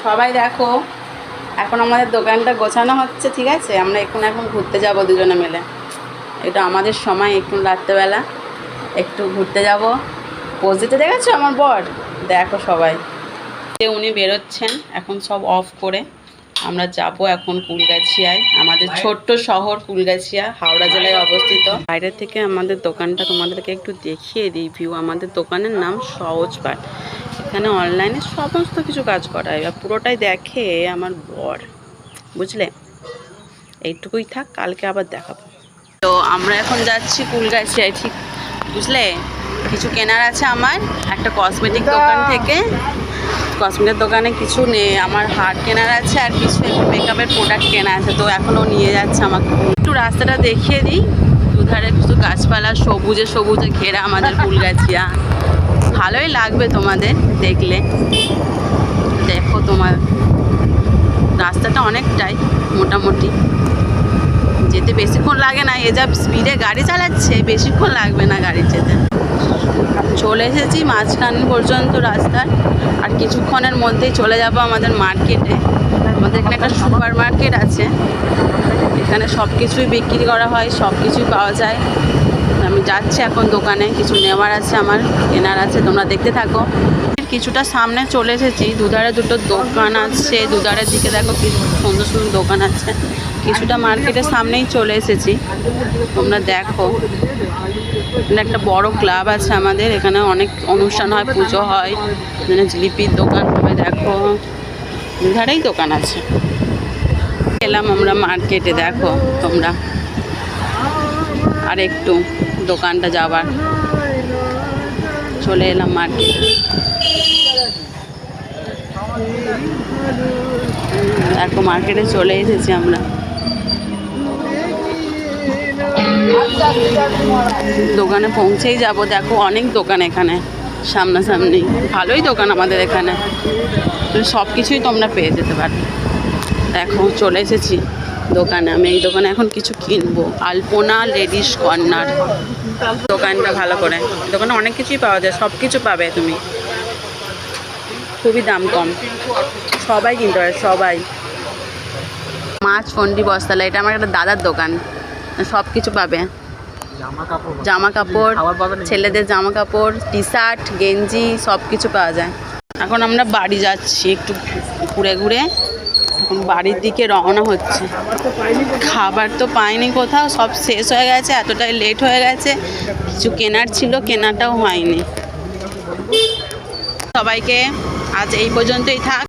সবাই দেখো, এখন আমাদের দোকানটা গোছানো হচ্ছে, ঠিক আছে। আমরা এখন ঘুরতে যাব দুজনে মিলে। এটা আমাদের সময়, একটু রাত্রেবেলা একটু ঘুরতে যাব। পজিতে দেখেছো আমার বর, দেখো সবাই। উনি বেরোচ্ছেন এখন সব অফ করে। আমরা যাব এখন কুলগাছিয়ায়, আমাদের ছোট্ট শহর কুলগাছিয়া, হাওড়া জেলায় অবস্থিত। বাইরে থেকে আমাদের দোকানটা তোমাদেরকে একটু দেখিয়ে দিই ভিউ। আমাদের দোকানের নাম সহজ পাঠ। এখানে অনলাইনে সমস্ত কিছু কাজ করা হয়, পুরোটাই দেখে আমার বর, বুঝলে। এইটুকুই থাক, কালকে আবার দেখাবো। তো আমরা এখন যাচ্ছি কুলগাছিয়ায়, ঠিক বুঝলে। কিছু কেনার আছে আমার একটা কসমেটিক দোকান থেকে। কসমেটিক দোকানে কিছু নেই, আমার হার কেনার আছে আর কিছু একটু মেকআপের প্রোডাক্ট কেনা আছে। তো এখনও নিয়ে যাচ্ছে আমাকে। একটু রাস্তাটা দেখিয়ে দিই। দুধারে কিছু গাছপালা, সবুজে সবুজে ঘেরা আমাদের কুলগাছিয়া। ভালোই লাগবে তোমাদের দেখলে। দেখো তোমার রাস্তাটা অনেকটাই মোটামুটি, যেতে বেশিক্ষণ লাগে না। এ যা স্পিডে গাড়ি চালাচ্ছে, বেশিক্ষণ লাগবে না গাড়ি যেতে। চলে এসেছি মাঝখান পর্যন্ত রাস্তার, আর কিছুক্ষণের মধ্যেই চলে যাব আমাদের মার্কেটে। আমাদের এখানে একটা সুপার মার্কেট আছে, এখানে সব কিছুই বিক্রি করা হয়, সব কিছুই পাওয়া যায়। আমি যাচ্ছি এখন দোকানে, কিছু নেওয়ার আছে আমার, কেনার আছে, তোমরা দেখতে থাকো। কিছুটা সামনে চলে এসেছি, দুধারে দুটো দোকান আছে, দুধারের দিকে দেখো কিছু সুন্দর সুন্দর দোকান আছে। কিছুটা মার্কেটের সামনেই চলে এসেছি, তোমরা দেখো। এখানে একটা বড় ক্লাব আছে আমাদের, এখানে অনেক অনুষ্ঠান হয়, পুজো হয়। এখানে জিলিপির দোকান হবে, দেখো দুধারেই দোকান আছে। এলাম আমরা মার্কেটে, দেখো তোমরা। আর একটু দোকানটা যাবার, চলে এলাম মার্কেটে। দেখো মার্কেটে চলে এসেছি আমরা। দোকানে পৌঁছেই যাব। দেখো অনেক দোকান এখানে সামনাসামনি, ভালোই দোকান আমাদের এখানে, সব কিছুই তোমরা পেয়ে যেতে পারবে। দেখো চলে এসেছি দোকানে। আমি এই দোকানে এখন কিছু কিনবো। আলপনা লেডিস কর্নার দোকানটা ভালো করে, দোকানে অনেক কিছুই পাওয়া যায়, সব কিছু পাবে তুমি, খুবই দাম কম, সবাই কিনতে পারে সবাই। মাছ ফন্ডি বস্তালা, এটা আমার একটা দাদার দোকান, সব কিছু পাবে। জামা কাপড়, ছেলেদের জামা কাপড়, টি শার্ট, গেঞ্জি, সব কিছু পাওয়া যায়। এখন আমরা বাড়ি যাচ্ছি, একটু ঘুরে ঘুরে এখন বাড়ির দিকে রওনা হচ্ছে। খাবার তো পাইনি কোথাও, সব শেষ হয়ে গেছে, এতটাই লেট হয়ে গেছে। কিছু কেনার ছিল, কেনাটাও হয়নি। সবাইকে আজ এই পর্যন্তই থাক।